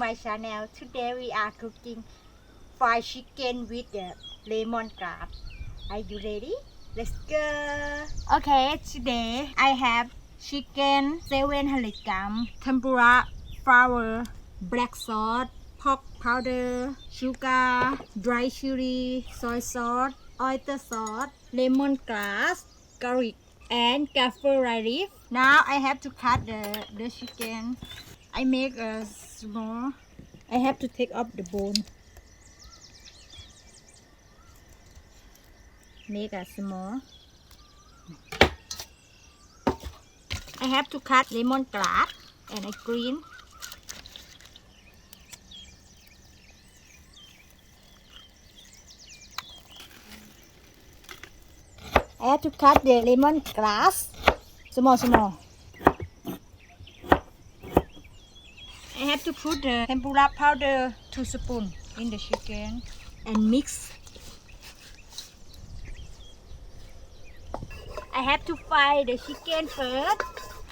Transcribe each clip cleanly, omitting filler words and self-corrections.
my channel. Today we are cooking fried chicken with the lemongrass. Are you ready? Let's go. Okay, today I have chicken 700 gram, tempura, flour, black sauce, pork powder, sugar, dry chili, soy sauce, oyster sauce, lemongrass, garlic, and Kaffir leaf. Now I have to cut the chicken. I make a small. I have to take off the bone. Make a small. I have to cut lemongrass and a green. I have to cut the lemongrass small. I have to put the tempura powder 2 spoons in the chicken and mix. I have to fry the chicken first.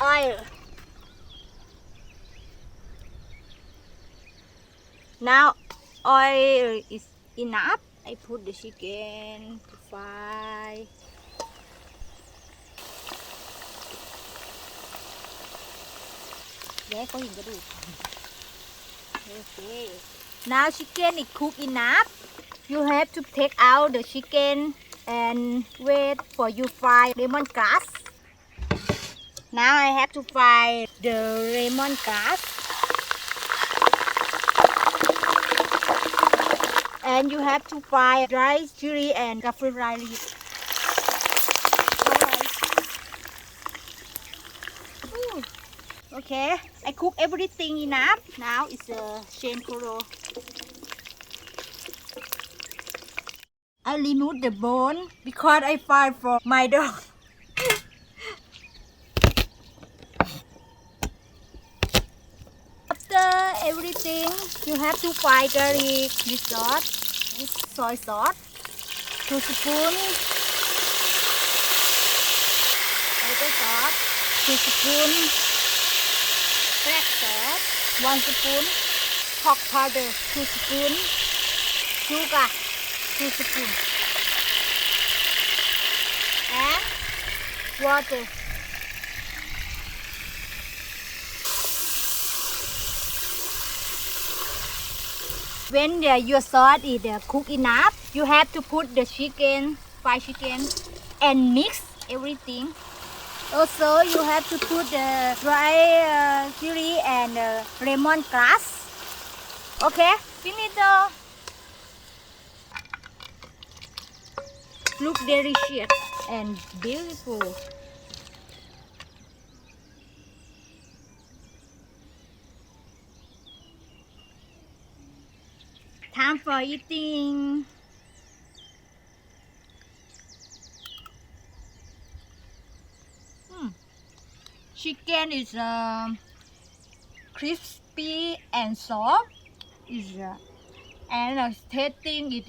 Oil. Now oil is enough. I put the chicken to fry. Để có hình cái đủ. Okay. Now chicken is cooked enough. You have to take out the chicken and wait for you fry lemongrass. Now I have to fry the lemongrass. And you have to fry dry chili and Kaffir leaf. Okay, I cook everything enough. Now it's a tempura. I remove the bone because I fry for my dog. After everything, you have to fry garlic, this sauce, this soy sauce, 2 spoons, oyster sauce, 2 spoons, black sauce, 1 spoon, pork powder, 2 spoons, sugar, 2 spoons, and water. When your sauce is cooked enough, you have to put the chicken, fried chicken, and mix everything. Also, you have to put the dry chili and lemongrass. Okay, finito. Look delicious and beautiful. Time for eating. Chicken is crispy and soft. And tasting is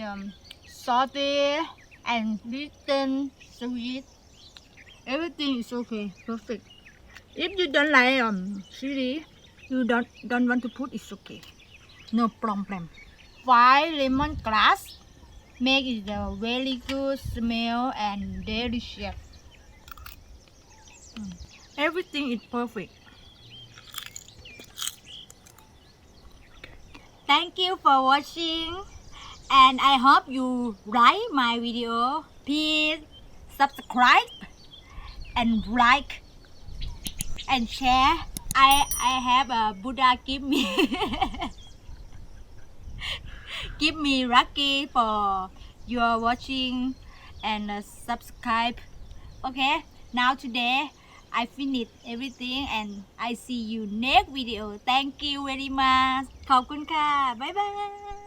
salty and little sweet. Everything is okay, perfect. If you don't like chili, you don't want to put, it's okay, no problem. Fried lemongrass make it a very good smell and delicious. Everything is perfect. Thank you for watching, and I hope you like my video. Please subscribe and like and share. I have a Buddha give me give me lucky for your watching and subscribe. Okay, now today I finished everything and I see you next video. Thank you very much. ขอบคุณค่ะ บ๊ายบาย